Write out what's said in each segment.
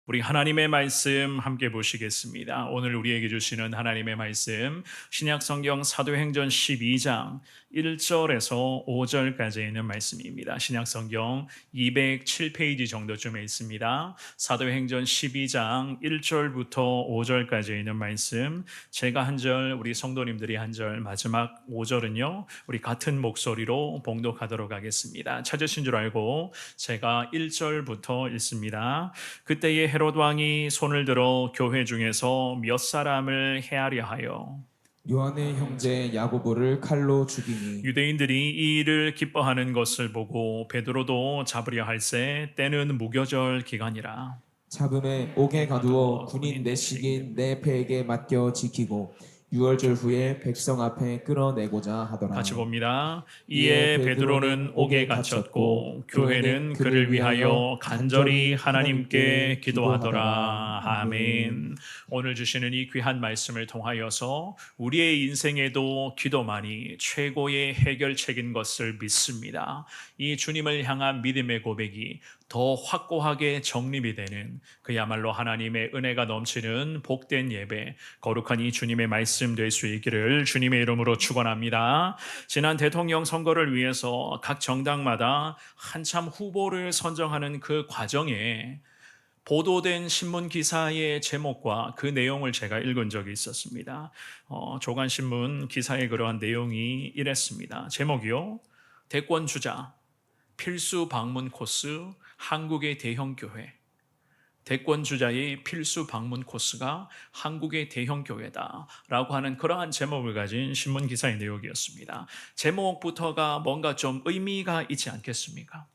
우리 하나님의 말씀 함께 보시겠습니다. 오늘 우리에게 주시는 하나님의 말씀 신약 성경 사도행전 12장 1절에서 5절까지 있는 말씀입니다. 신약 성경 207페이지 정도쯤에 있습니다. 사도행전 12장 1절부터 5절까지 있는 말씀, 제가 한 절, 우리 성도님들이 한 절, 마지막 5절은요 우리 같은 목소리로 봉독하도록 하겠습니다. 찾으신 줄 알고 제가 1절부터 읽습니다. 그때에 헤롯 왕이 손을 들어 교회 중에서 몇 사람을 해하려 하여 요한의 형제 야고보를 칼로 죽이니 유대인들이 이 일을 기뻐하는 것을 보고 베드로도 잡으려 할새 때는 무교절 기간이라. 잡음에 옥에 가두어 군인 내식인 내 패에게 맡겨 지키고 유월절 후에 백성 앞에 끌어내고자 하더라. 같이 봅니다. 이에 베드로는 옥에 갇혔고 교회는 그를 위하여 간절히 하나님께 기도하더라. 아멘. 오늘 주시는 이 귀한 말씀을 통하여서 우리의 인생에도 기도만이 최고의 해결책인 것을 믿습니다. 이 주님을 향한 믿음의 고백이 더 확고하게 정립이 되는, 그야말로 하나님의 은혜가 넘치는 복된 예배, 거룩한 이 주님의 말씀 될 수 있기를 주님의 이름으로 축원합니다. 지난 대통령 선거를 위해서 각 정당마다 한참 후보를 선정하는 그 과정에 보도된 신문 기사의 제목과 그 내용을 제가 읽은 적이 있었습니다. 조간신문 기사의 그러한 내용이 이랬습니다. 제목이요, 대권 주자 필수 방문 코스 한국의 대형 교회. 대권 주자의 필수 방문 코스가 한국의 대형 교회다라고 하는 그러한 제목을 가진 신문 기사의 내용이었습니다. 제목부터가 뭔가 좀 의미가 있지 않겠습니까?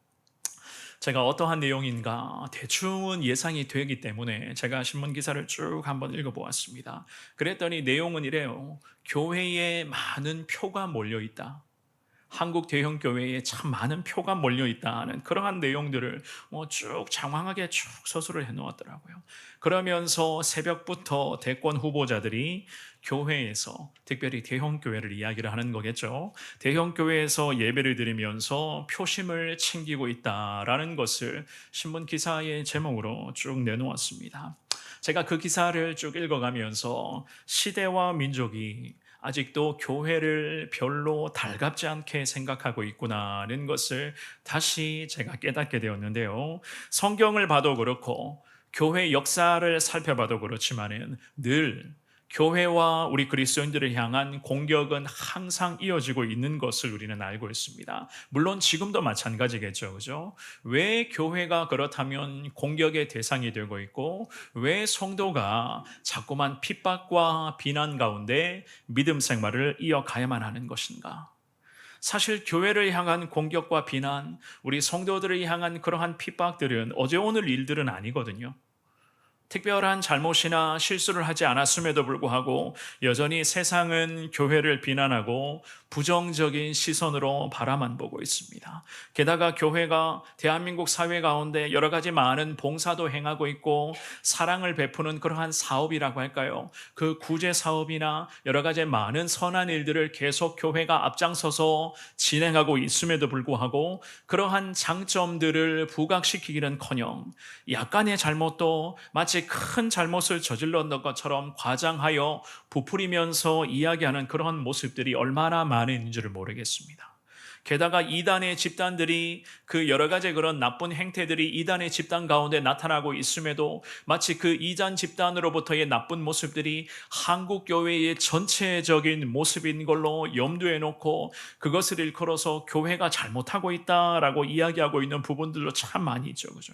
제가 어떠한 내용인가 대충은 예상이 되기 때문에 제가 신문 기사를 쭉 한번 읽어보았습니다. 그랬더니 내용은 이래요. 교회에 많은 표가 몰려 있다. 한국 대형 교회에 참 많은 표가 몰려 있다는 그러한 내용들을 쭉 장황하게 쭉 서술을 해놓았더라고요. 그러면서 새벽부터 대권 후보자들이 교회에서, 특별히 대형 교회를 이야기를 하는 거겠죠. 대형 교회에서 예배를 드리면서 표심을 챙기고 있다라는 것을 신문 기사의 제목으로 쭉 내놓았습니다. 제가 그 기사를 쭉 읽어가면서 시대와 민족이 아직도 교회를 별로 달갑지 않게 생각하고 있구나는 것을 다시 제가 깨닫게 되었는데요. 성경을 봐도 그렇고 교회 역사를 살펴봐도 그렇지만은 늘 교회와 우리 그리스도인들을 향한 공격은 항상 이어지고 있는 것을 우리는 알고 있습니다. 물론 지금도 마찬가지겠죠, 그죠? 왜 교회가 그렇다면 공격의 대상이 되고 있고, 왜 성도가 자꾸만 핍박과 비난 가운데 믿음 생활을 이어가야만 하는 것인가? 사실 교회를 향한 공격과 비난, 우리 성도들을 향한 그러한 핍박들은 어제 오늘 일들은 아니거든요. 특별한 잘못이나 실수를 하지 않았음에도 불구하고 여전히 세상은 교회를 비난하고 부정적인 시선으로 바라만 보고 있습니다. 게다가 교회가 대한민국 사회 가운데 여러 가지 많은 봉사도 행하고 있고 사랑을 베푸는 그러한 사업이라고 할까요? 그 구제 사업이나 여러 가지 많은 선한 일들을 계속 교회가 앞장서서 진행하고 있음에도 불구하고 그러한 장점들을 부각시키기는커녕 약간의 잘못도 마치 큰 잘못을 저질렀던 것처럼 과장하여 부풀이면서 이야기하는 그런 모습들이 얼마나 많은지를 모르겠습니다. 게다가 이단의 집단들이 그 여러 가지 그런 나쁜 행태들이 이단의 집단 가운데 나타나고 있음에도 마치 그 이단 집단으로부터의 나쁜 모습들이 한국 교회의 전체적인 모습인 걸로 염두에 놓고 그것을 일컬어서 교회가 잘못하고 있다라고 이야기하고 있는 부분들도 참 많이 있죠. 그죠?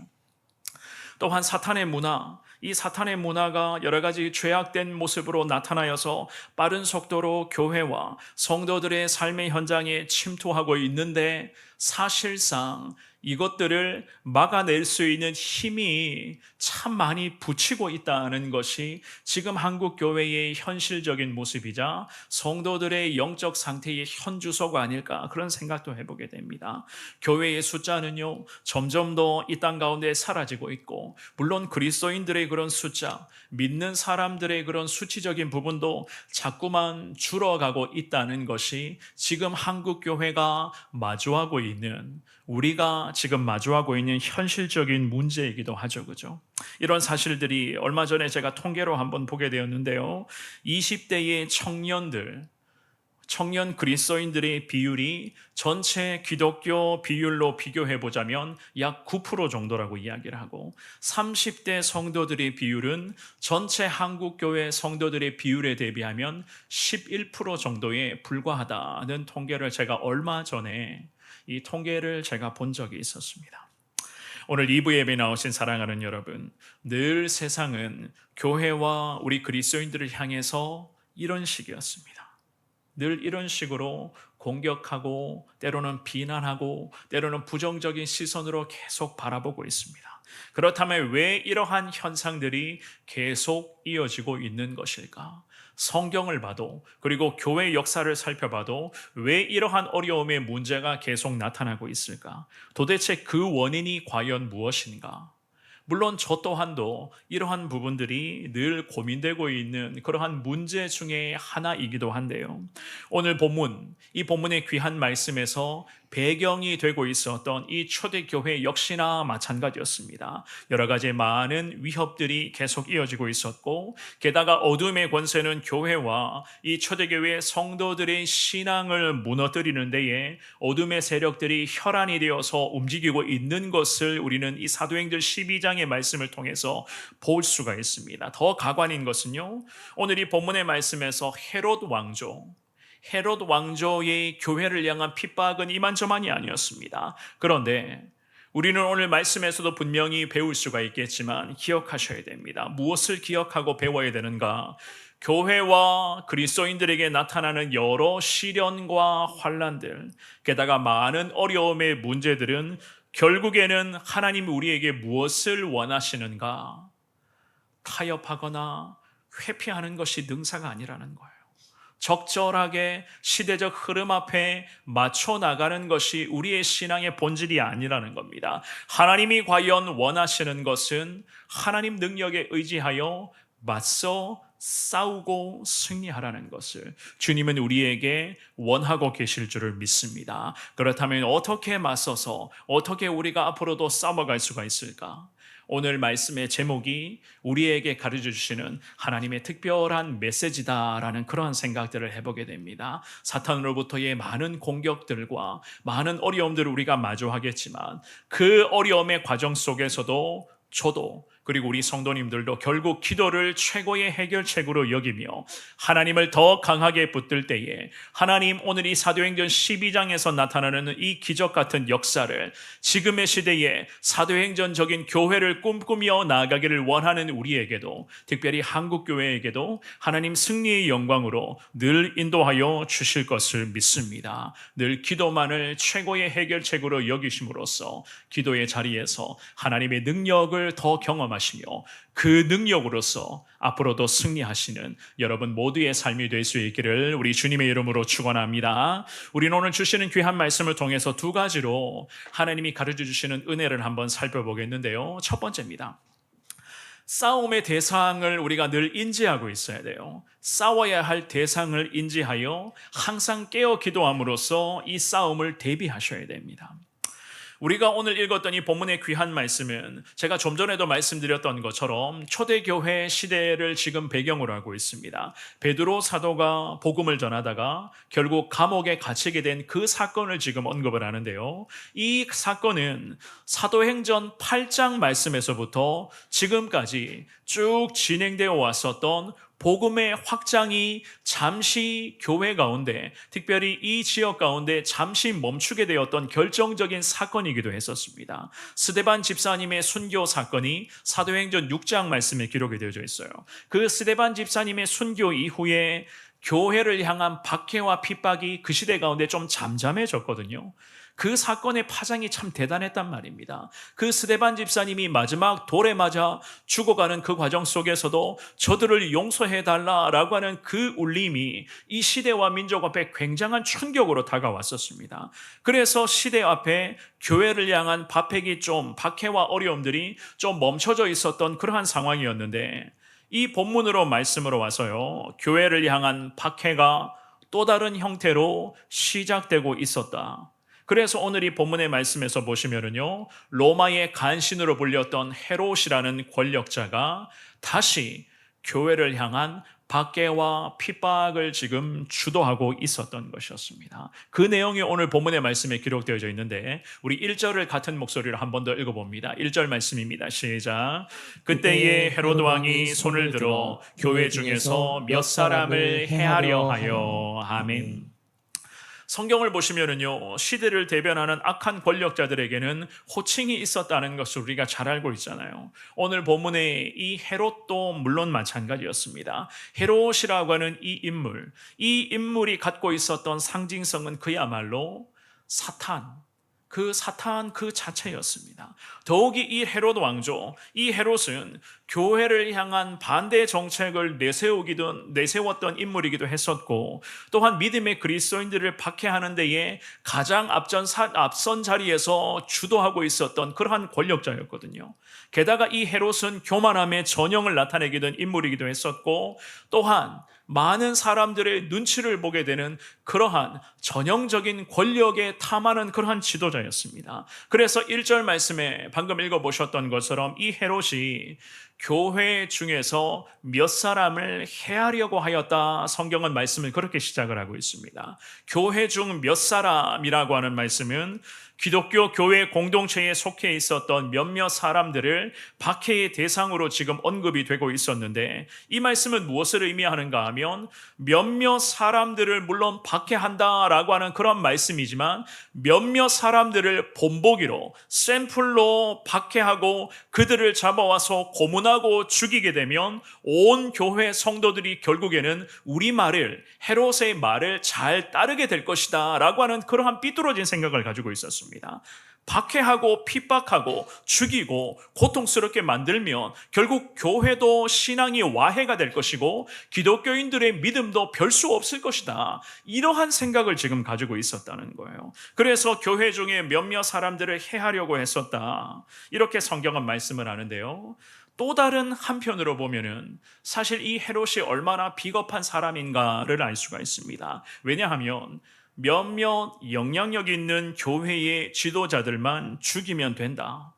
또한 사탄의 문화, 이 사탄의 문화가 여러 가지 죄악된 모습으로 나타나여서 빠른 속도로 교회와 성도들의 삶의 현장에 침투하고 있는데 사실상 이것들을 막아낼 수 있는 힘이 참 많이 붙이고 있다는 것이 지금 한국 교회의 현실적인 모습이자 성도들의 영적 상태의 현주소가 아닐까 그런 생각도 해보게 됩니다. 교회의 숫자는요 점점 더 이 땅 가운데 사라지고 있고, 물론 그리스도인들의 그런 숫자, 믿는 사람들의 그런 수치적인 부분도 자꾸만 줄어가고 있다는 것이 지금 한국 교회가 마주하고 있는 우리가 지금 마주하고 있는 현실적인 문제이기도 하죠. 그죠? 이런 사실들이 얼마 전에 제가 통계로 한번 보게 되었는데요. 20대의 청년 그리스도인들의 비율이 전체 기독교 비율로 비교해 보자면 약 9% 정도라고 이야기를 하고 30대 성도들의 비율은 전체 한국교회 성도들의 비율에 대비하면 11% 정도에 불과하다는 통계를 제가 얼마 전에 이 통계를 제가 본 적이 있었습니다. 오늘 2부 예배 나오신 사랑하는 여러분, 늘 세상은 교회와 우리 그리스도인들을 향해서 이런 식이었습니다. 늘 이런 식으로 공격하고 때로는 비난하고 때로는 부정적인 시선으로 계속 바라보고 있습니다. 그렇다면 왜 이러한 현상들이 계속 이어지고 있는 것일까? 성경을 봐도 그리고 교회 역사를 살펴봐도 왜 이러한 어려움의 문제가 계속 나타나고 있을까? 도대체 그 원인이 과연 무엇인가? 물론 저 또한도 이러한 부분들이 늘 고민되고 있는 그러한 문제 중에 하나이기도 한데요. 오늘 본문, 이 본문의 귀한 말씀에서 배경이 되고 있었던 이 초대교회 역시나 마찬가지였습니다. 여러 가지 많은 위협들이 계속 이어지고 있었고 게다가 어둠의 권세는 교회와 이 초대교회 성도들의 신앙을 무너뜨리는 데에 어둠의 세력들이 혈안이 되어서 움직이고 있는 것을 우리는 이 사도행전 12장의 말씀을 통해서 볼 수가 있습니다. 더 가관인 것은요, 오늘 이 본문의 말씀에서 헤롯 왕조의 교회를 향한 핍박은 이만저만이 아니었습니다. 그런데 우리는 오늘 말씀에서도 분명히 배울 수가 있겠지만 기억하셔야 됩니다. 무엇을 기억하고 배워야 되는가? 교회와 그리스도인들에게 나타나는 여러 시련과 환난들, 게다가 많은 어려움의 문제들은 결국에는 하나님이 우리에게 무엇을 원하시는가? 타협하거나 회피하는 것이 능사가 아니라는 거예요. 적절하게 시대적 흐름 앞에 맞춰 나가는 것이 우리의 신앙의 본질이 아니라는 겁니다. 하나님이 과연 원하시는 것은 하나님 능력에 의지하여 맞서 싸우고 승리하라는 것을 주님은 우리에게 원하고 계실 줄을 믿습니다. 그렇다면 어떻게 맞서서 어떻게 우리가 앞으로도 싸워갈 수가 있을까? 오늘 말씀의 제목이 우리에게 가르쳐 주시는 하나님의 특별한 메시지다라는 그러한 생각들을 해보게 됩니다. 사탄으로부터의 많은 공격들과 많은 어려움들을 우리가 마주하겠지만 그 어려움의 과정 속에서도 저도 그리고 우리 성도님들도 결국 기도를 최고의 해결책으로 여기며 하나님을 더 강하게 붙들 때에 하나님 오늘 이 사도행전 12장에서 나타나는 이 기적 같은 역사를 지금의 시대에 사도행전적인 교회를 꿈꾸며 나아가기를 원하는 우리에게도 특별히 한국교회에게도 하나님 승리의 영광으로 늘 인도하여 주실 것을 믿습니다. 늘 기도만을 최고의 해결책으로 여기심으로써 기도의 자리에서 하나님의 능력을 더 경험하시며 그 능력으로서 앞으로도 승리하시는 여러분 모두의 삶이 될 수 있기를 우리 주님의 이름으로 축원합니다. 우리는 오늘 주시는 귀한 말씀을 통해서 두 가지로 하나님이 가르쳐 주시는 은혜를 한번 살펴보겠는데요. 첫 번째입니다. 싸움의 대상을 우리가 늘 인지하고 있어야 돼요. 싸워야 할 대상을 인지하여 항상 깨어 기도함으로써 이 싸움을 대비하셔야 됩니다. 우리가 오늘 읽었던 이 본문의 귀한 말씀은 제가 좀 전에도 말씀드렸던 것처럼 초대교회 시대를 지금 배경으로 하고 있습니다. 베드로 사도가 복음을 전하다가 결국 감옥에 갇히게 된 그 사건을 지금 언급을 하는데요. 이 사건은 사도행전 8장 말씀에서부터 지금까지 쭉 진행되어 왔었던 복음의 확장이 잠시 교회 가운데 특별히 이 지역 가운데 잠시 멈추게 되었던 결정적인 사건이기도 했었습니다. 스데반 집사님의 순교 사건이 사도행전 6장 말씀에 기록이 되어져 있어요. 그 스데반 집사님의 순교 이후에 교회를 향한 박해와 핍박이 그 시대 가운데 좀 잠잠해졌거든요. 그 사건의 파장이 참 대단했단 말입니다. 그 스데반 집사님이 마지막 돌에 맞아 죽어가는 그 과정 속에서도 저들을 용서해달라라고 하는 그 울림이 이 시대와 민족 앞에 굉장한 충격으로 다가왔었습니다. 그래서 시대 앞에 교회를 향한 박해와 어려움들이 좀 멈춰져 있었던 그러한 상황이었는데 이 본문으로 말씀으로 와서요, 교회를 향한 박해가 또 다른 형태로 시작되고 있었다. 그래서 오늘 이 본문의 말씀에서 보시면은요, 로마의 간신으로 불렸던 헤롯이라는 권력자가 다시 교회를 향한 박해와 핍박을 지금 주도하고 있었던 것이었습니다. 그 내용이 오늘 본문의 말씀에 기록되어 있는데 우리 1절을 같은 목소리로 한 번 더 읽어봅니다. 1절 말씀입니다. 시작. 그때에 헤로드 왕이 손을 들어 교회 중에서 몇 사람을 해하려 하여. 아멘. 성경을 보시면은요, 시대를 대변하는 악한 권력자들에게는 호칭이 있었다는 것을 우리가 잘 알고 있잖아요. 오늘 본문의 이 헤롯도 물론 마찬가지였습니다. 헤롯이라고 하는 이 인물이 갖고 있었던 상징성은 그야말로 사탄 그 자체였습니다. 더욱이 이 헤롯 왕조, 이 헤롯은 교회를 향한 반대 정책을 내세웠던 인물이기도 했었고, 또한 믿음의 그리스도인들을 박해하는 데에 가장 앞선 자리에서 주도하고 있었던 그러한 권력자였거든요. 게다가 이 헤롯은 교만함의 전형을 나타내기도 인물이기도 했었고, 또한 많은 사람들의 눈치를 보게 되는 그러한 전형적인 권력에 탐하는 그러한 지도자였습니다. 그래서 1절 말씀에 방금 읽어보셨던 것처럼 이 헤롯이 교회 중에서 몇 사람을 해하려고 하였다. 성경은 말씀을 그렇게 시작을 하고 있습니다. 교회 중 몇 사람이라고 하는 말씀은 기독교 교회 공동체에 속해 있었던 몇몇 사람들을 박해의 대상으로 지금 언급이 되고 있었는데, 이 말씀은 무엇을 의미하는가 하면 몇몇 사람들을 물론 박해한다라고 하는 그런 말씀이지만 몇몇 사람들을 본보기로 샘플로 박해하고 그들을 잡아와서 고문하고 죽이게 되면 온 교회 성도들이 결국에는 우리 말을, 헤롯의 말을 잘 따르게 될 것이다 라고 하는 그러한 삐뚤어진 생각을 가지고 있었습니다. 박해하고 핍박하고 죽이고 고통스럽게 만들면 결국 교회도 신앙이 와해가 될 것이고 기독교인들의 믿음도 별 수 없을 것이다. 이러한 생각을 지금 가지고 있었다는 거예요. 그래서 교회 중에 몇몇 사람들을 해하려고 했었다. 이렇게 성경은 말씀을 하는데요. 또 다른 한편으로 보면은 사실 이 헤롯이 얼마나 비겁한 사람인가를 알 수가 있습니다. 왜냐하면 몇몇 영향력 있는 교회의 지도자들만 죽이면 된다.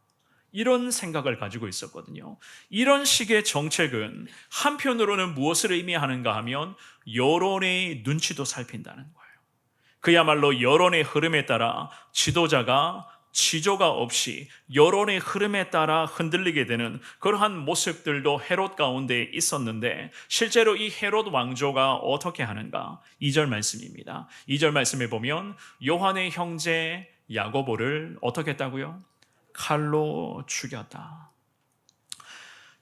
이런 생각을 가지고 있었거든요. 이런 식의 정책은 한편으로는 무엇을 의미하는가 하면 여론의 눈치도 살핀다는 거예요. 그야말로 여론의 흐름에 따라 지도자가 지조가 없이 여론의 흐름에 따라 흔들리게 되는 그러한 모습들도 헤롯 가운데 있었는데, 실제로 이 헤롯 왕조가 어떻게 하는가? 2절 말씀입니다. 2절 말씀에 보면 요한의 형제 야고보를 어떻게 했다고요? 칼로 죽였다.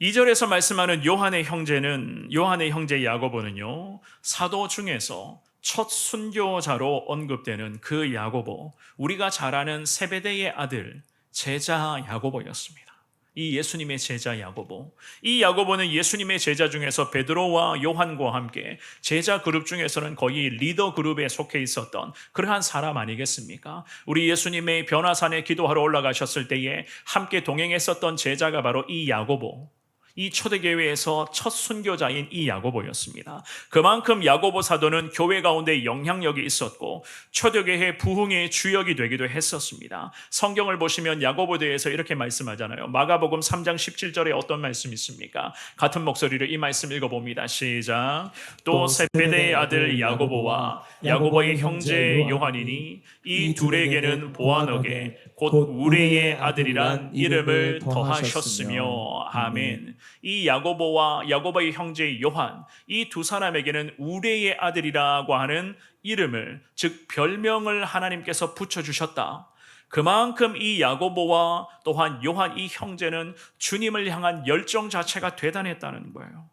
2절에서 말씀하는 요한의 형제 야고보는요, 사도 중에서 첫 순교자로 언급되는 그 야고보, 우리가 잘 아는 세베대의 아들 제자 야고보였습니다. 이 예수님의 제자 야고보, 이 야고보는 예수님의 제자 중에서 베드로와 요한과 함께 제자 그룹 중에서는 거의 리더 그룹에 속해 있었던 그러한 사람 아니겠습니까? 우리 예수님의 변화산에 기도하러 올라가셨을 때에 함께 동행했었던 제자가 바로 이 야고보, 이 초대교회에서 첫 순교자인 이 야고보였습니다. 그만큼 야고보 사도는 교회 가운데 영향력이 있었고 초대교회 부흥의 주역이 되기도 했었습니다. 성경을 보시면 야고보에 대해서 이렇게 말씀하잖아요. 마가복음 3장 17절에 어떤 말씀이 있습니까? 같은 목소리로 이 말씀 읽어봅니다. 시작. 또 세베대의 아들 야고보와 야고보의 형제 요한이니 이 둘에게는 보아너게 곧 우레의 아들이란 이름을 더하셨으며. 아멘. 이 야고보와 야고보의 형제 요한, 이 두 사람에게는 우레의 아들이라고 하는 이름을, 즉 별명을 하나님께서 붙여주셨다. 그만큼 이 야고보와 또한 요한 이 형제는 주님을 향한 열정 자체가 대단했다는 거예요.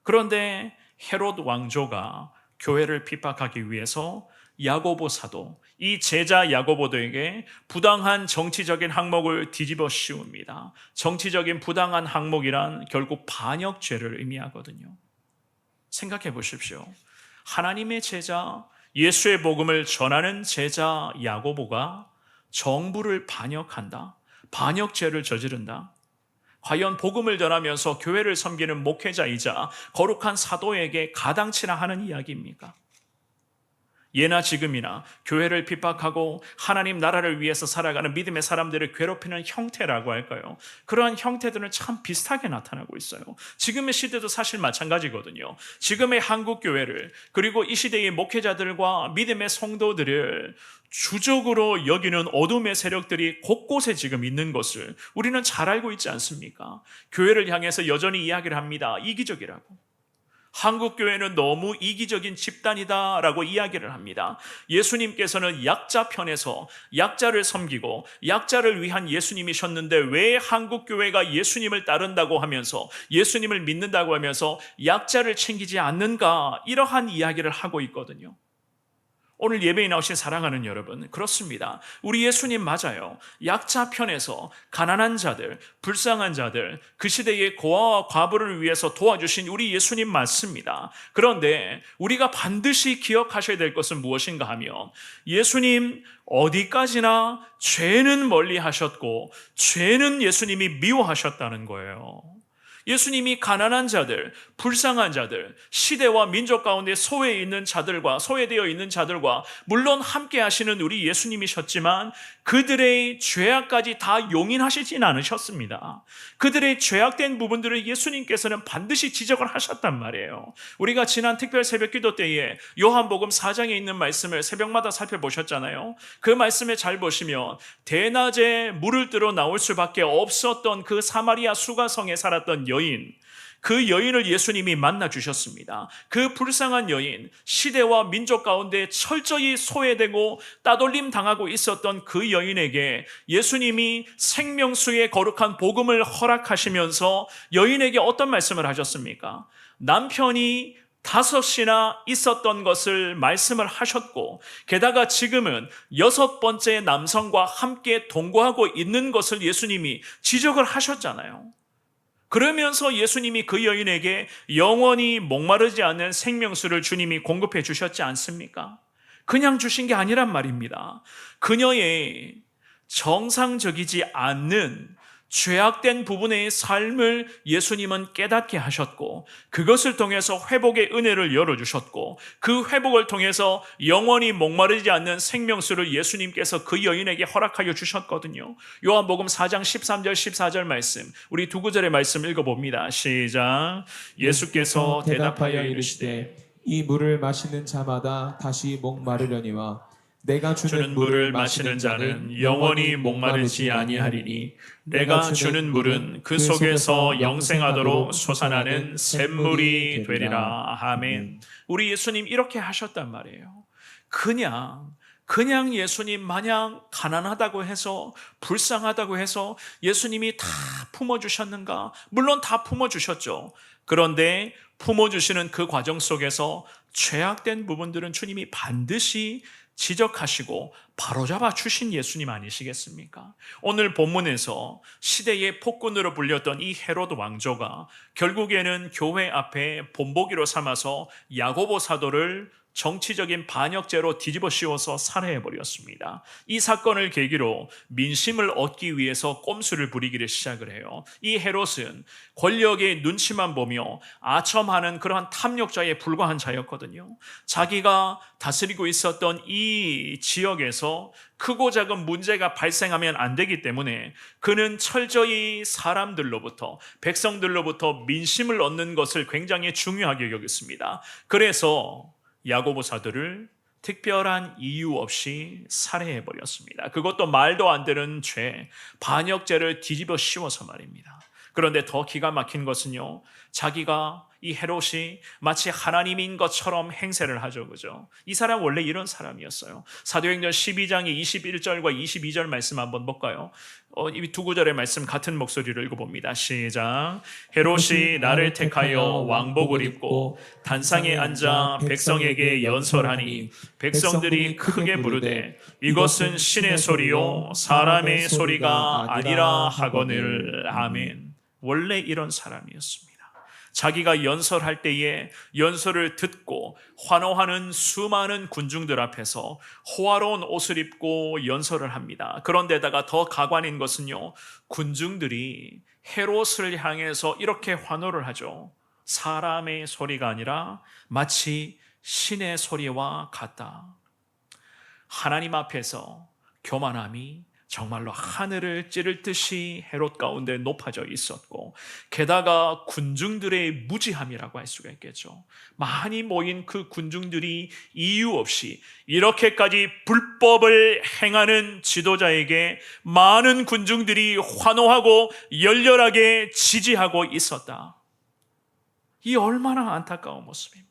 그런데 헤롯 왕조가 교회를 핍박하기 위해서 야고보 사도, 이 제자 야고보도에게 부당한 정치적인 항목을 뒤집어 씌웁니다. 정치적인 부당한 항목이란 결국 반역죄를 의미하거든요. 생각해 보십시오. 하나님의 제자, 예수의 복음을 전하는 제자 야고보가 정부를 반역한다, 반역죄를 저지른다. 과연 복음을 전하면서 교회를 섬기는 목회자이자 거룩한 사도에게 가당치나 하는 이야기입니까? 예나 지금이나 교회를 핍박하고 하나님 나라를 위해서 살아가는 믿음의 사람들을 괴롭히는 형태라고 할까요? 그러한 형태들은 참 비슷하게 나타나고 있어요. 지금의 시대도 사실 마찬가지거든요. 지금의 한국 교회를, 그리고 이 시대의 목회자들과 믿음의 성도들을 주적으로 여기는 어둠의 세력들이 곳곳에 지금 있는 것을 우리는 잘 알고 있지 않습니까? 교회를 향해서 여전히 이야기를 합니다. 이기적이라고. 한국 교회는 너무 이기적인 집단이다라고 이야기를 합니다. 예수님께서는 약자 편에서 약자를 섬기고 약자를 위한 예수님이셨는데 왜 한국 교회가 예수님을 따른다고 하면서 예수님을 믿는다고 하면서 약자를 챙기지 않는가, 이러한 이야기를 하고 있거든요. 오늘 예배에 나오신 사랑하는 여러분, 그렇습니다. 우리 예수님 맞아요. 약자 편에서 가난한 자들, 불쌍한 자들, 그 시대의 고아와 과부를 위해서 도와주신 우리 예수님 맞습니다. 그런데 우리가 반드시 기억하셔야 될 것은 무엇인가 하면, 예수님 어디까지나 죄는 멀리 하셨고 죄는 예수님이 미워하셨다는 거예요. 예수님이 가난한 자들, 불쌍한 자들, 시대와 민족 가운데 소외되어 있는 자들과 물론 함께 하시는 우리 예수님이셨지만 그들의 죄악까지 다 용인하시진 않으셨습니다. 그들의 죄악된 부분들을 예수님께서는 반드시 지적을 하셨단 말이에요. 우리가 지난 특별 새벽 기도 때에 요한복음 4장에 있는 말씀을 새벽마다 살펴보셨잖아요. 그 말씀을 잘 보시면 대낮에 물을 뜨러 나올 수밖에 없었던 그 사마리아 수가성에 살았던 여인, 그 여인을 예수님이 만나 주셨습니다. 그 불쌍한 여인, 시대와 민족 가운데 철저히 소외되고 따돌림 당하고 있었던 그 여인에게 예수님이 생명수의 거룩한 복음을 허락하시면서 여인에게 어떤 말씀을 하셨습니까? 남편이 5이나 있었던 것을 말씀을 하셨고, 게다가 지금은 6번째 남성과 함께 동거하고 있는 것을 예수님이 지적을 하셨잖아요. 그러면서 예수님이 그 여인에게 영원히 목마르지 않는 생명수를 주님이 공급해 주셨지 않습니까? 그냥 주신 게 아니란 말입니다. 그녀의 정상적이지 않는 죄악된 부분의 삶을 예수님은 깨닫게 하셨고, 그것을 통해서 회복의 은혜를 열어주셨고, 그 회복을 통해서 영원히 목마르지 않는 생명수를 예수님께서 그 여인에게 허락하여 주셨거든요. 요한복음 4장 13절 14절 말씀, 우리 두 구절의 말씀 읽어봅니다. 시작. 예수께서 대답하여 이르시되 이 물을 마시는 자마다 다시 목마르려니와 내가 주는 물을 마시는 자는 영원히 목마르지 아니하리니 내가 주는 물은 그 속에서 영생하도록 솟아나는 샘물이 되리라. 아멘. 우리 예수님 이렇게 하셨단 말이에요. 그냥 예수님 마냥 가난하다고 해서, 불쌍하다고 해서 예수님이 다 품어주셨는가? 물론 다 품어주셨죠. 그런데 품어주시는 그 과정 속에서 죄악된 부분들은 주님이 반드시 지적하시고 바로잡아 주신 예수님 아니시겠습니까? 오늘 본문에서 시대의 폭군으로 불렸던 이 헤로드 왕조가 결국에는 교회 앞에 본보기로 삼아서 야고보 사도를 정치적인 반역죄로 뒤집어 씌워서 살해해버렸습니다. 이 사건을 계기로 민심을 얻기 위해서 꼼수를 부리기를 시작을 해요. 이 헤롯은 권력의 눈치만 보며 아첨하는 그러한 탐욕자에 불과한 자였거든요. 자기가 다스리고 있었던 이 지역에서 크고 작은 문제가 발생하면 안 되기 때문에 그는 철저히 사람들로부터, 백성들로부터 민심을 얻는 것을 굉장히 중요하게 여겼습니다. 그래서 야고보 사도를 특별한 이유 없이 살해해버렸습니다. 그것도 말도 안 되는 죄, 반역죄를 뒤집어 씌워서 말입니다. 그런데 더 기가 막힌 것은요, 자기가 이 헤롯이 마치 하나님인 것처럼 행세를 하죠. 그죠? 이 사람 원래 이런 사람이었어요. 사도행전 12장의 21절과 22절 말씀 한번 볼까요? 이 두 구절의 말씀 같은 목소리로 읽어봅니다. 시작. 헤롯이 나를 택하여 왕복을 입고 단상에 앉아 백성에게 연설하니 백성들이 크게 부르되 이것은 신의 소리요 사람의 소리가 아니라 하거늘. 아멘. 원래 이런 사람이었습니다. 자기가 연설할 때에 연설을 듣고 환호하는 수많은 군중들 앞에서 호화로운 옷을 입고 연설을 합니다. 그런데다가 더 가관인 것은요, 군중들이 헤롯을 향해서 이렇게 환호를 하죠. 사람의 소리가 아니라 마치 신의 소리와 같다. 하나님 앞에서 교만함이 정말로 하늘을 찌를 듯이 헤롯 가운데 높아져 있었고, 게다가 군중들의 무지함이라고 할 수가 있겠죠. 많이 모인 그 군중들이 이유 없이 이렇게까지 불법을 행하는 지도자에게 많은 군중들이 환호하고 열렬하게 지지하고 있었다. 이 얼마나 안타까운 모습입니까?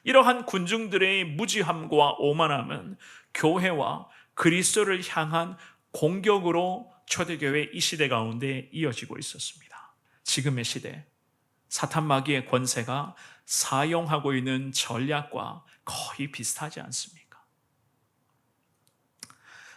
이러한 군중들의 무지함과 오만함은 교회와 그리스도를 향한 공격으로 초대교회 이 시대 가운데 이어지고 있었습니다. 지금의 시대, 사탄 마귀의 권세가 사용하고 있는 전략과 거의 비슷하지 않습니까?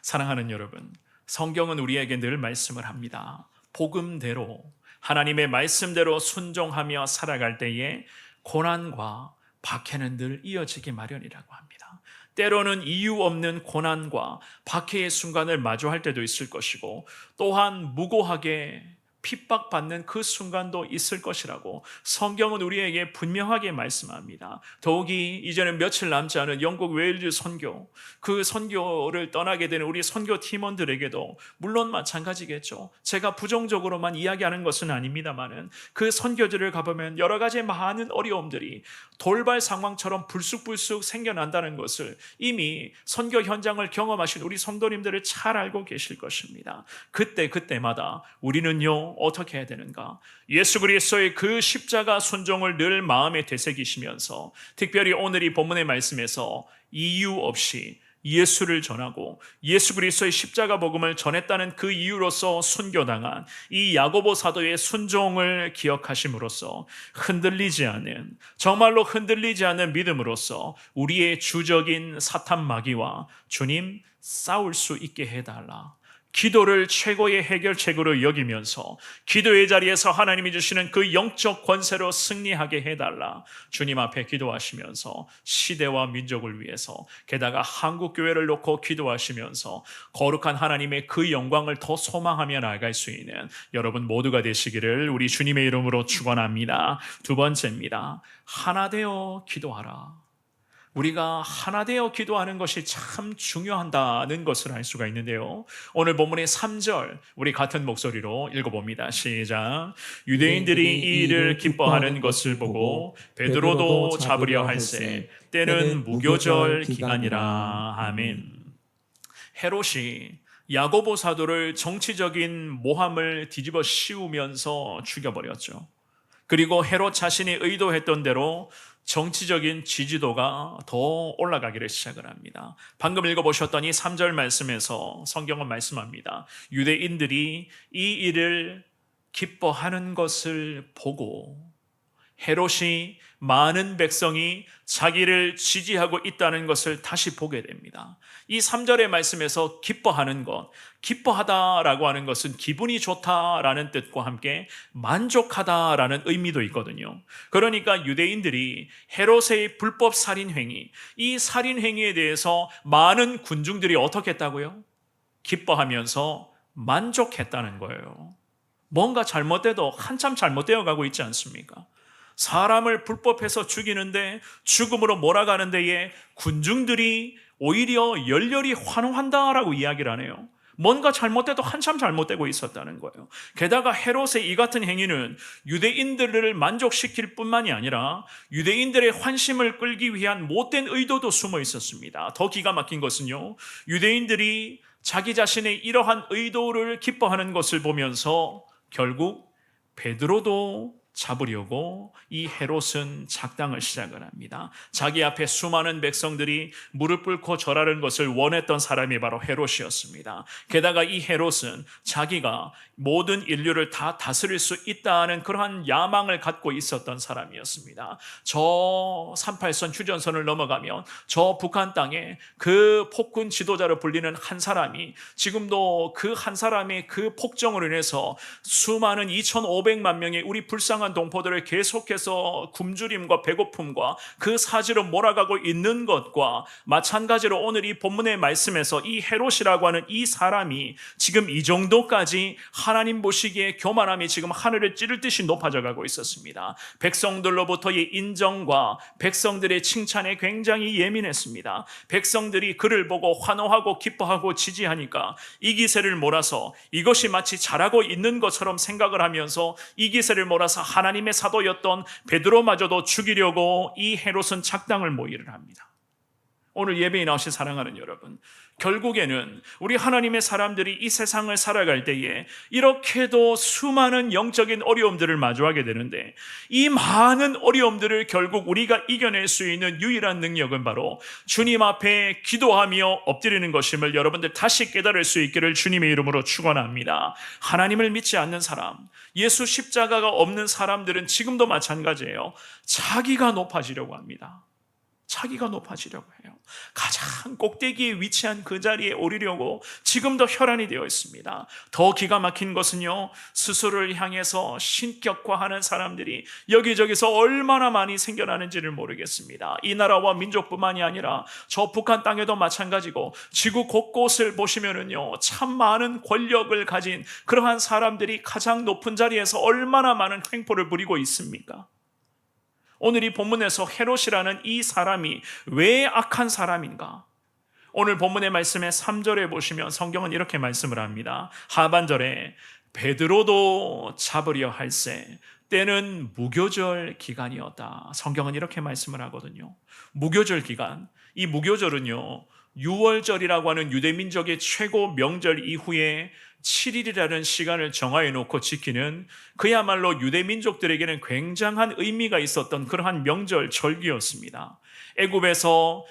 사랑하는 여러분, 성경은 우리에게 늘 말씀을 합니다. 복음대로, 하나님의 말씀대로 순종하며 살아갈 때에 고난과 박해는 늘 이어지기 마련이라고 합니다. 때로는 이유 없는 고난과 박해의 순간을 마주할 때도 있을 것이고, 또한 무고하게 핍박받는 그 순간도 있을 것이라고 성경은 우리에게 분명하게 말씀합니다. 더욱이 이제는 며칠 남지 않은 영국 웨일즈 선교, 그 선교를 떠나게 되는 우리 선교 팀원들에게도 물론 마찬가지겠죠. 제가 부정적으로만 이야기하는 것은 아닙니다만은 그 선교지를 가보면 여러 가지 많은 어려움들이 돌발 상황처럼 불쑥불쑥 생겨난다는 것을 이미 선교 현장을 경험하신 우리 성도님들을 잘 알고 계실 것입니다. 그때마다 우리는요, 어떻게 해야 되는가? 예수 그리스도의 그 십자가 순종을 늘 마음에 되새기시면서, 특별히 오늘 이 본문의 말씀에서 이유 없이 예수를 전하고 예수 그리스도의 십자가 복음을 전했다는 그 이유로서 순교당한 이 야고보 사도의 순종을 기억하심으로써 흔들리지 않은, 정말로 흔들리지 않는 믿음으로써 우리의 주적인 사탄 마귀와 주님 싸울 수 있게 해달라. 기도를 최고의 해결책으로 여기면서 기도의 자리에서 하나님이 주시는 그 영적 권세로 승리하게 해달라. 주님 앞에 기도하시면서 시대와 민족을 위해서, 게다가 한국교회를 놓고 기도하시면서 거룩한 하나님의 그 영광을 더 소망하며 나아갈 수 있는 여러분 모두가 되시기를 우리 주님의 이름으로 축원합니다. 두 번째입니다. 하나 되어 기도하라. 우리가 하나 되어 기도하는 것이 참 중요하다는 것을 알 수가 있는데요. 오늘 본문의 3절 우리 같은 목소리로 읽어봅니다. 시작. 유대인들이 이 일을 기뻐하는 것을 보고 베드로도 잡으려 할세 때는 무교절 기간이라. 아멘. 헤롯이 야고보 사도를 정치적인 모함을 뒤집어 씌우면서 죽여버렸죠. 그리고 헤롯 자신이 의도했던 대로 정치적인 지지도가 더 올라가기를 시작을 합니다. 방금 읽어보셨던 이 3절 말씀에서 성경은 말씀합니다. 유대인들이 이 일을 기뻐하는 것을 보고 헤롯이 많은 백성이 자기를 지지하고 있다는 것을 다시 보게 됩니다. 이 3절의 말씀에서 기뻐하는 것, 기뻐하다라고 하는 것은 기분이 좋다라는 뜻과 함께 만족하다라는 의미도 있거든요. 그러니까 유대인들이 헤롯의 불법 살인행위, 이 살인행위에 대해서 많은 군중들이 어떻게 했다고요? 기뻐하면서 만족했다는 거예요. 뭔가 잘못돼도 한참 잘못되어 가고 있지 않습니까? 사람을 불법해서 죽이는데, 죽음으로 몰아가는 데에 군중들이 오히려 열렬히 환호한다라고 이야기를 하네요. 뭔가 잘못돼도 한참 잘못되고 있었다는 거예요. 게다가 헤롯의 이 같은 행위는 유대인들을 만족시킬 뿐만이 아니라 유대인들의 환심을 끌기 위한 못된 의도도 숨어 있었습니다. 더 기가 막힌 것은요, 유대인들이 자기 자신의 이러한 의도를 기뻐하는 것을 보면서 결국 베드로도 잡으려고 이 헤롯은 작당을 시작을 합니다. 자기 앞에 수많은 백성들이 무릎 꿇고 절하는 것을 원했던 사람이 바로 헤롯이었습니다. 게다가 이 헤롯은 자기가 모든 인류를 다 다스릴 수 있다는 그러한 야망을 갖고 있었던 사람이었습니다. 저 38선 휴전선을 넘어가면 저 북한 땅에 그 폭군 지도자로 불리는 한 사람이 지금도 그 한 사람의 그 폭정으로 인해서 수많은 2,500만 명의 우리 불쌍한 불쌍한 동포들을 계속해서 굶주림과 배고픔과 그 사지로 몰아가고 있는 것과 마찬가지로 오늘 이 본문의 말씀에서 이 헤롯이라고 하는 이 사람이 지금 이 정도까지 하나님 보시기에 교만함이 지금 하늘을 찌를 듯이 높아져 가고 있었습니다. 백성들로부터의 인정과 백성들의 칭찬에 굉장히 예민했습니다. 백성들이 그를 보고 환호하고 기뻐하고 지지하니까 이 기세를 몰아서 이것이 마치 잘하고 있는 것처럼 생각을 하면서 이 기세를 몰아서 하나님의 사도였던 베드로마저도 죽이려고 이 헤롯은 작당을 모의를 합니다. 오늘 예배에 나오신 사랑하는 여러분, 결국에는 우리 하나님의 사람들이 이 세상을 살아갈 때에 이렇게도 수많은 영적인 어려움들을 마주하게 되는데, 이 많은 어려움들을 결국 우리가 이겨낼 수 있는 유일한 능력은 바로 주님 앞에 기도하며 엎드리는 것임을 여러분들 다시 깨달을 수 있기를 주님의 이름으로 축원합니다. 하나님을 믿지 않는 사람, 예수 십자가가 없는 사람들은 지금도 마찬가지예요. 자기가 높아지려고 합니다. 자기가 높아지려고 해요. 가장 꼭대기에 위치한 그 자리에 오르려고 지금도 혈안이 되어 있습니다. 더 기가 막힌 것은요, 스스로를 향해서 신격화하는 사람들이 여기저기서 얼마나 많이 생겨나는지를 모르겠습니다. 이 나라와 민족뿐만이 아니라 저 북한 땅에도 마찬가지고 지구 곳곳을 보시면은요, 참 많은 권력을 가진 그러한 사람들이 가장 높은 자리에서 얼마나 많은 횡포를 부리고 있습니까? 오늘 이 본문에서 헤롯이라는 이 사람이 왜 악한 사람인가? 오늘 본문의 말씀의 3절에 보시면 성경은 이렇게 말씀을 합니다. 하반절에 베드로도 잡으려 할세 때는 무교절 기간이었다. 성경은 이렇게 말씀을 하거든요. 무교절 기간, 이 무교절은요, 6월절이라고 하는 유대민족의 최고 명절 이후에 7일이라는 시간을 정하여 놓고 지키는 그야말로 유대민족들에게는 굉장한 의미가 있었던 그러한 명절 절기였습니다. 애굽에서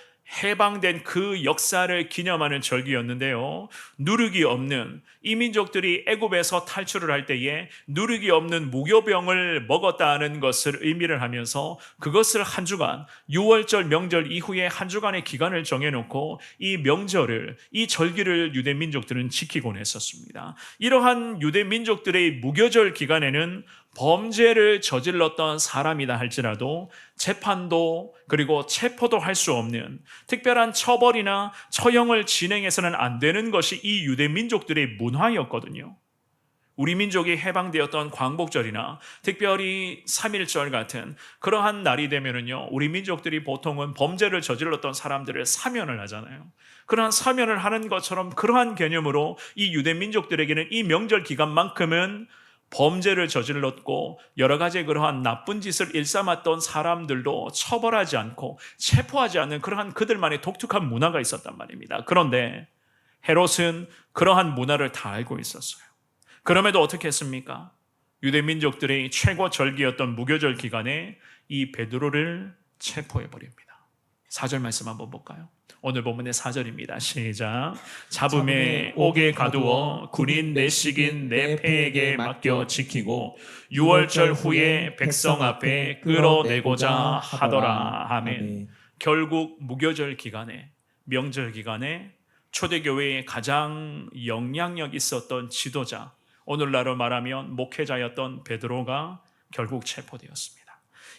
해방된 그 역사를 기념하는 절기였는데요, 누룩이 없는 이 민족들이 애굽에서 탈출을 할 때에 누룩이 없는 무교병을 먹었다는 것을 의미를 하면서 그것을 한 주간, 6월절 명절 이후에 한 주간의 기간을 정해놓고 이 명절을, 이 절기를 유대민족들은 지키곤 했었습니다. 이러한 유대민족들의 무교절 기간에는 범죄를 저질렀던 사람이다 할지라도 재판도 그리고 체포도 할 수 없는 특별한 처벌이나 처형을 진행해서는 안 되는 것이 이 유대민족들의 문화였거든요. 우리 민족이 해방되었던 광복절이나 특별히 3.1절 같은 그러한 날이 되면은요, 우리 민족들이 보통은 범죄를 저질렀던 사람들을 사면을 하잖아요. 그러한 사면을 하는 것처럼 그러한 개념으로 이 유대민족들에게는 이 명절 기간만큼은 범죄를 저질렀고 여러 가지 그러한 나쁜 짓을 일삼았던 사람들도 처벌하지 않고 체포하지 않는 그러한 그들만의 독특한 문화가 있었단 말입니다. 그런데 헤롯은 그러한 문화를 다 알고 있었어요. 그럼에도 어떻게 했습니까? 유대민족들의 최고 절기였던 무교절 기간에 이 베드로를 체포해버립니다. 4절 말씀 한번 볼까요? 오늘 본문의 4절입니다. 시작. 잡음에 옥에 가두어 군인 내식인 내 패에게 맡겨 지키고 6월절 후에 백성 앞에 끌어내고자 하더라. 아멘. 결국 무교절 기간에, 명절 기간에 초대교회의 가장 영향력 있었던 지도자, 오늘날로 말하면 목회자였던 베드로가 결국 체포되었습니다.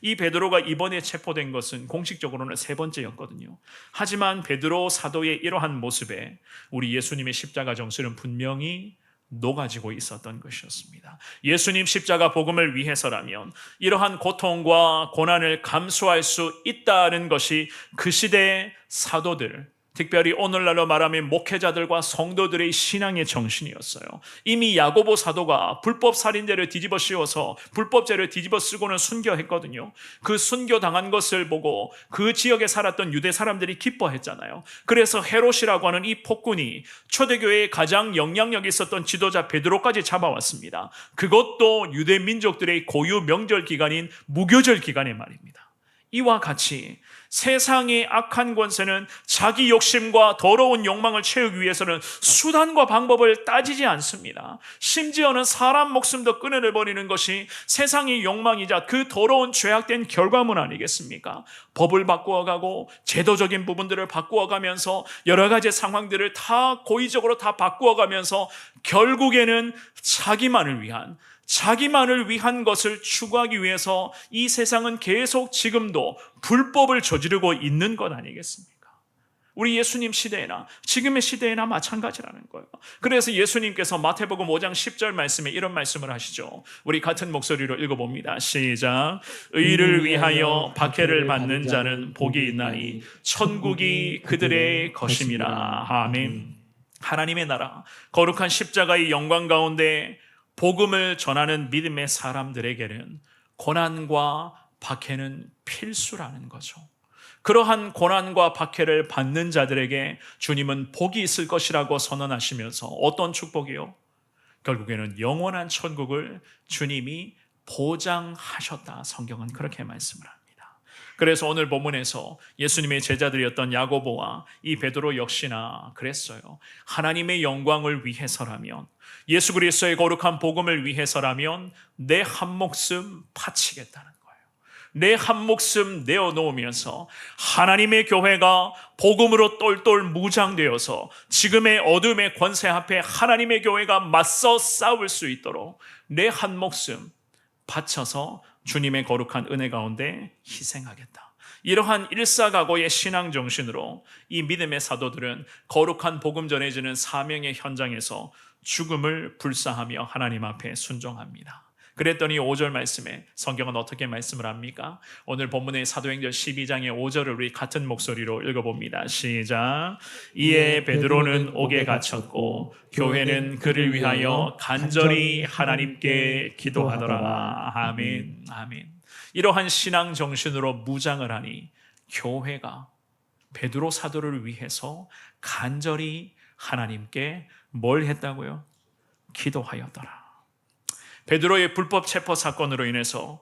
이 베드로가 이번에 체포된 것은 공식적으로는 3번째였거든요. 하지만 베드로 사도의 이러한 모습에 우리 예수님의 십자가 정신은 분명히 녹아지고 있었던 것이었습니다. 예수님 십자가 복음을 위해서라면 이러한 고통과 고난을 감수할 수 있다는 것이 그 시대의 사도들, 특별히 오늘날로 말하면 목회자들과 성도들의 신앙의 정신이었어요. 이미 야고보 사도가 불법 살인죄를 뒤집어 씌워서 불법죄를 뒤집어 쓰고는 순교했거든요. 그 순교당한 것을 보고 그 지역에 살았던 유대 사람들이 기뻐했잖아요. 그래서 헤롯이라고 하는 이 폭군이 초대교회의 가장 영향력이 있었던 지도자 베드로까지 잡아왔습니다. 그것도 유대 민족들의 고유 명절 기간인 무교절 기간의 말입니다. 이와 같이 세상의 악한 권세는 자기 욕심과 더러운 욕망을 채우기 위해서는 수단과 방법을 따지지 않습니다. 심지어는 사람 목숨도 끊어내버리는 것이 세상의 욕망이자 그 더러운 죄악된 결과물 아니겠습니까? 법을 바꾸어가고 제도적인 부분들을 바꾸어가면서 여러 가지 상황들을 다 고의적으로 다 바꾸어가면서 결국에는 자기만을 위한 것을 추구하기 위해서 이 세상은 계속 지금도 불법을 저지르고 있는 것 아니겠습니까? 우리 예수님 시대에나 지금의 시대에나 마찬가지라는 거예요. 그래서 예수님께서 마태복음 5장 10절 말씀에 이런 말씀을 하시죠. 우리 같은 목소리로 읽어봅니다. 시작. 의를 위하여 박해를 받는 자는 복이 있나니 천국이 그들의 것임이라. 아멘. 하나님의 나라, 거룩한 십자가의 영광 가운데 복음을 전하는 믿음의 사람들에게는 고난과 박해는 필수라는 거죠. 그러한 고난과 박해를 받는 자들에게 주님은 복이 있을 것이라고 선언하시면서 어떤 축복이요? 결국에는 영원한 천국을 주님이 보장하셨다. 성경은 그렇게 말씀을 합니다. 그래서 오늘 본문에서 예수님의 제자들이었던 야고보와 이 베드로 역시나 그랬어요. 하나님의 영광을 위해서라면, 예수 그리스도의 거룩한 복음을 위해서라면 내 한 목숨 바치겠다는 거예요. 내 한 목숨 내어놓으면서 하나님의 교회가 복음으로 똘똘 무장되어서 지금의 어둠의 권세 앞에 하나님의 교회가 맞서 싸울 수 있도록 내 한 목숨 바쳐서 주님의 거룩한 은혜 가운데 희생하겠다. 이러한 일사각오의 신앙 정신으로 이 믿음의 사도들은 거룩한 복음 전해지는 사명의 현장에서 죽음을 불사하며 하나님 앞에 순종합니다. 그랬더니 5절 말씀에 성경은 어떻게 말씀을 합니까? 오늘 본문의 사도행전 12장의 5절을 우리 같은 목소리로 읽어봅니다. 시작. 이에 베드로는 옥에 갇혔고 교회는 그를 위하여 간절히 하나님께 기도하더라. 아멘. 아멘. 이러한 신앙 정신으로 무장을 하니 교회가 베드로 사도를 위해서 간절히 하나님께 뭘 했다고요? 기도하였더라. 베드로의 불법 체포 사건으로 인해서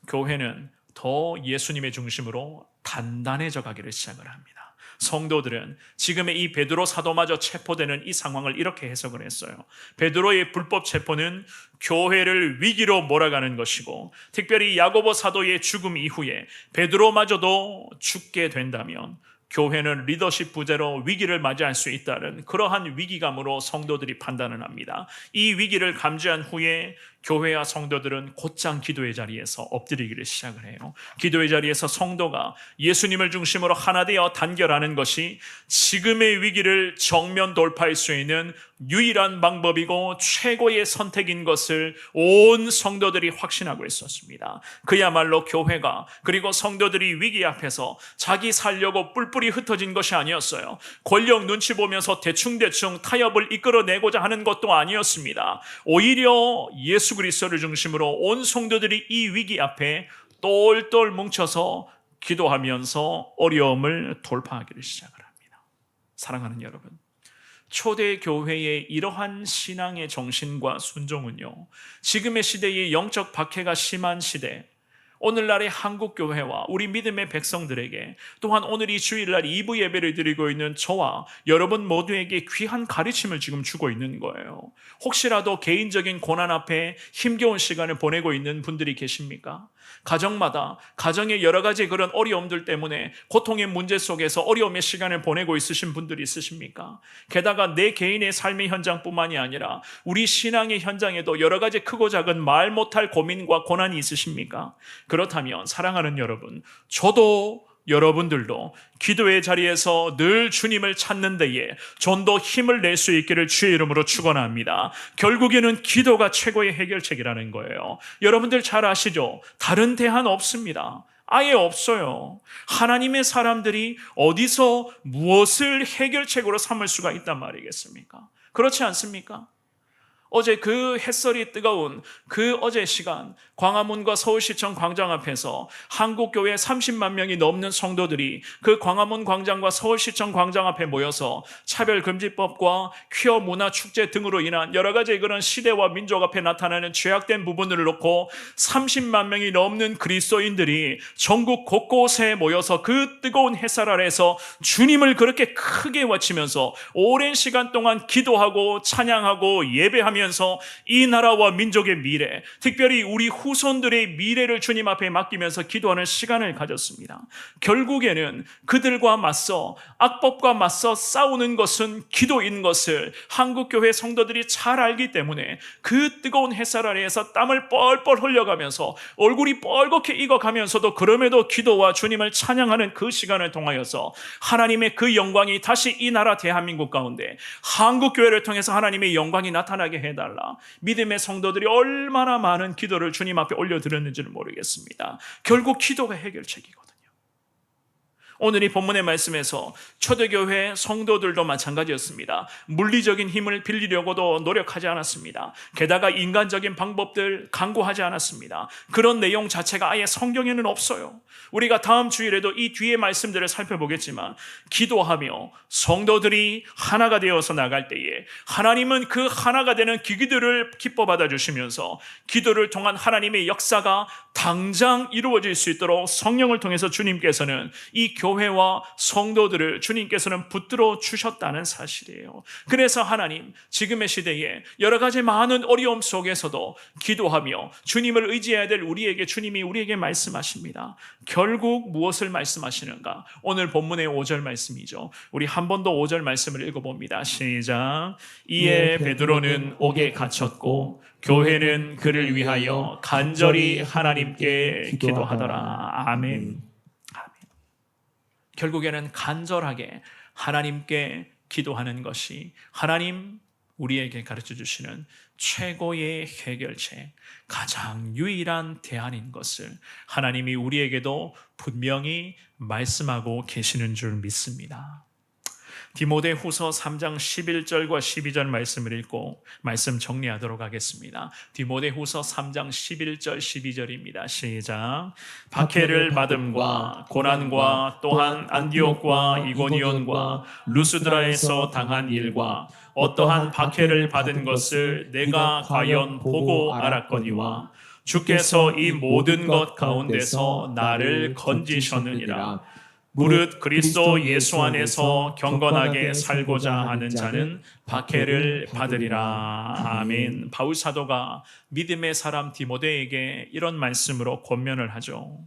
교회는 더 예수님의 중심으로 단단해져 가기를 시작을 합니다. 성도들은 지금의 이 베드로 사도마저 체포되는 이 상황을 이렇게 해석을 했어요. 베드로의 불법 체포는 교회를 위기로 몰아가는 것이고, 특별히 야고보 사도의 죽음 이후에 베드로마저도 죽게 된다면 교회는 리더십 부재로 위기를 맞이할 수 있다는 그러한 위기감으로 성도들이 판단을 합니다. 이 위기를 감지한 후에 교회와 성도들은 곧장 기도의 자리에서 엎드리기를 시작을 해요. 기도의 자리에서 성도가 예수님을 중심으로 하나 되어 단결하는 것이 지금의 위기를 정면 돌파할 수 있는 유일한 방법이고 최고의 선택인 것을 온 성도들이 확신하고 있었습니다. 그야말로 교회가, 그리고 성도들이 위기 앞에서 자기 살려고 뿔뿔이 흩어진 것이 아니었어요. 권력 눈치 보면서 대충대충 타협을 이끌어내고자 하는 것도 아니었습니다. 오히려 예수 그리스도를 중심으로 온 성도들이 이 위기 앞에 똘똘 뭉쳐서 기도하면서 어려움을 돌파하기를 시작을 합니다. 사랑하는 여러분, 초대 교회의 이러한 신앙의 정신과 순종은요, 지금의 시대의 영적 박해가 심한 시대, 오늘날의 한국교회와 우리 믿음의 백성들에게, 또한 오늘 이 주일날 2부 예배를 드리고 있는 저와 여러분 모두에게 귀한 가르침을 지금 주고 있는 거예요. 혹시라도 개인적인 고난 앞에 힘겨운 시간을 보내고 있는 분들이 계십니까? 가정마다 가정의 여러 가지 그런 어려움들 때문에 고통의 문제 속에서 어려움의 시간을 보내고 있으신 분들이 있으십니까? 게다가 내 개인의 삶의 현장뿐만이 아니라 우리 신앙의 현장에도 여러 가지 크고 작은 말 못할 고민과 고난이 있으십니까? 그렇다면 사랑하는 여러분, 저도 여러분들도 기도의 자리에서 늘 주님을 찾는 데에 좀 더 힘을 낼 수 있기를 주의 이름으로 축원합니다. 결국에는 기도가 최고의 해결책이라는 거예요. 여러분들 잘 아시죠? 다른 대안 없습니다. 아예 없어요. 하나님의 사람들이 어디서 무엇을 해결책으로 삼을 수가 있단 말이겠습니까? 그렇지 않습니까? 어제 그 햇살이 뜨거운 그 어제 시간 광화문과 서울시청 광장 앞에서 한국교회 30만 명이 넘는 성도들이 그 광화문 광장과 서울시청 광장 앞에 모여서 차별금지법과 퀴어 문화 축제 등으로 인한 여러 가지 그런 시대와 민족 앞에 나타나는 죄악된 부분들을 놓고 30만 명이 넘는 그리스도인들이 전국 곳곳에 모여서 그 뜨거운 햇살 아래에서 주님을 그렇게 크게 외치면서 오랜 시간 동안 기도하고 찬양하고 예배하면서 이 나라와 민족의 미래, 특별히 우리 후손들의 미래를 주님 앞에 맡기면서 기도하는 시간을 가졌습니다. 결국에는 그들과 맞서 악법과 맞서 싸우는 것은 기도인 것을 한국교회 성도들이 잘 알기 때문에 그 뜨거운 햇살 아래에서 땀을 뻘뻘 흘려가면서 얼굴이 뻘겋게 익어가면서도 그럼에도 기도와 주님을 찬양하는 그 시간을 통하여서 하나님의 그 영광이 다시 이 나라 대한민국 가운데 한국교회를 통해서 하나님의 영광이 나타나게 해달라. 믿음의 성도들이 얼마나 많은 기도를 주님 앞에 올려드렸는지는 모르겠습니다. 결국 기도가 해결책이거든요. 오늘 이 본문의 말씀에서 초대교회 성도들도 마찬가지였습니다. 물리적인 힘을 빌리려고도 노력하지 않았습니다. 게다가 인간적인 방법들 강구하지 않았습니다. 그런 내용 자체가 아예 성경에는 없어요. 우리가 다음 주일에도 이 뒤의 말씀들을 살펴보겠지만 기도하며 성도들이 하나가 되어서 나갈 때에 하나님은 그 하나가 되는 기기들을 기뻐 받아주시면서 기도를 통한 하나님의 역사가 당장 이루어질 수 있도록 성령을 통해서 주님께서는 이 교회와 성도들을 주님께서는 붙들어 주셨다는 사실이에요. 그래서 하나님 지금의 시대에 여러 가지 많은 어려움 속에서도 기도하며 주님을 의지해야 될 우리에게 주님이 우리에게 말씀하십니다. 결국 무엇을 말씀하시는가? 오늘 본문의 5절 말씀이죠. 우리 한 번 더 5절 말씀을 읽어봅니다. 시작. 이에 베드로는 옥에 갇혔고 교회는 그를 위하여 간절히 하나님께 기도하더라. 아멘. 결국에는 간절하게 하나님께 기도하는 것이 하나님 우리에게 가르쳐 주시는 최고의 해결책, 가장 유일한 대안인 것을 하나님이 우리에게도 분명히 말씀하고 계시는 줄 믿습니다. 디모데후서 3장 11절과 12절 말씀을 읽고 말씀 정리하도록 하겠습니다. 디모데후서 3장 11절 12절입니다. 시작. 박해를 받음과 고난과 또한 안디옥과 이고니온과 루스드라에서 당한 일과 어떠한 박해를 받은 것을 내가 과연 보고 알았거니와 주께서 이 모든 것 가운데서 나를 건지셨느니라. 무릇 그리스도 예수 안에서 경건하게 살고자 하는 자는 박해를 받으리라. 아멘. 바울 사도가 믿음의 사람 디모데에게 이런 말씀으로 권면을 하죠.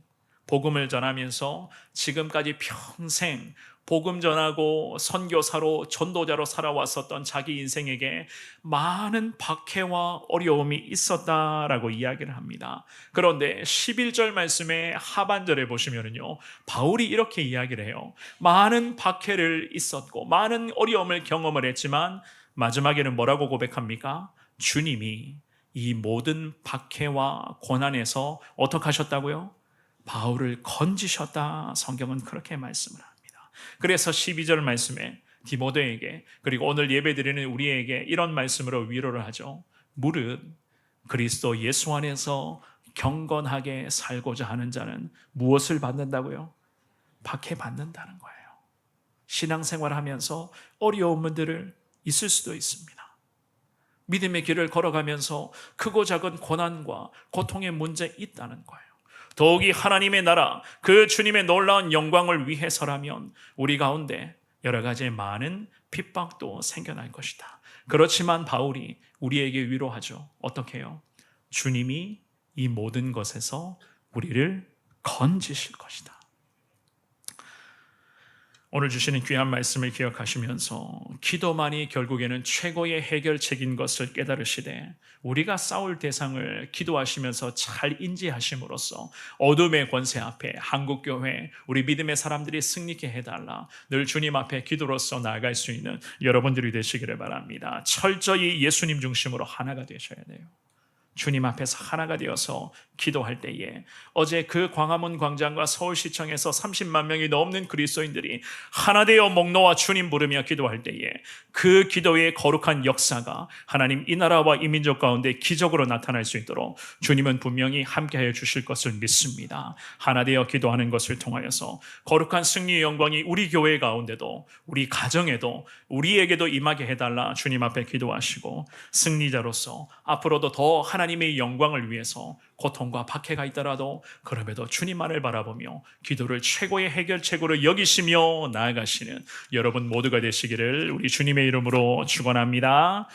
복음을 전하면서 지금까지 평생 복음 전하고 선교사로 전도자로 살아왔었던 자기 인생에게 많은 박해와 어려움이 있었다라고 이야기를 합니다. 그런데 11절 말씀의 하반절에 보시면요, 바울이 이렇게 이야기를 해요. 많은 박해를 있었고 많은 어려움을 경험을 했지만 마지막에는 뭐라고 고백합니까? 주님이 이 모든 박해와 고난에서 어떻게 하셨다고요? 바울을 건지셨다. 성경은 그렇게 말씀을 합니다. 그래서 12절 말씀에 디모데에게 그리고 오늘 예배드리는 우리에게 이런 말씀으로 위로를 하죠. 무릇 그리스도 예수 안에서 경건하게 살고자 하는 자는 무엇을 받는다고요? 박해 받는다는 거예요. 신앙생활 하면서 어려움들을 있을 수도 있습니다. 믿음의 길을 걸어가면서 크고 작은 고난과 고통의 문제 있다는 거예요. 더욱이 하나님의 나라, 그 주님의 놀라운 영광을 위해서라면 우리 가운데 여러 가지 많은 핍박도 생겨날 것이다. 그렇지만 바울이 우리에게 위로하죠. 어떻게 해요? 주님이 이 모든 것에서 우리를 건지실 것이다. 오늘 주시는 귀한 말씀을 기억하시면서 기도만이 결국에는 최고의 해결책인 것을 깨달으시되 우리가 싸울 대상을 기도하시면서 잘 인지하심으로써 어둠의 권세 앞에 한국교회 우리 믿음의 사람들이 승리케 해달라. 늘 주님 앞에 기도로서 나아갈 수 있는 여러분들이 되시기를 바랍니다. 철저히 예수님 중심으로 하나가 되셔야 돼요. 주님 앞에서 하나가 되어서 기도할 때에 어제 그 광화문 광장과 서울시청에서 30만 명이 넘는 그리스도인들이 하나 되어 목 놓아 주님 부르며 기도할 때에 그 기도의 거룩한 역사가 하나님 이 나라와 이 민족 가운데 기적으로 나타날 수 있도록 주님은 분명히 함께하여 주실 것을 믿습니다. 하나 되어 기도하는 것을 통하여서 거룩한 승리의 영광이 우리 교회 가운데도 우리 가정에도 우리에게도 임하게 해달라 주님 앞에 기도하시고 승리자로서 앞으로도 더 하나님의 영광을 위해서 고통과 박해가 있더라도 그럼에도 주님만을 바라보며 기도를 최고의 해결책으로 여기시며 나아가시는 여러분 모두가 되시기를 우리 주님의 이름으로 축원합니다.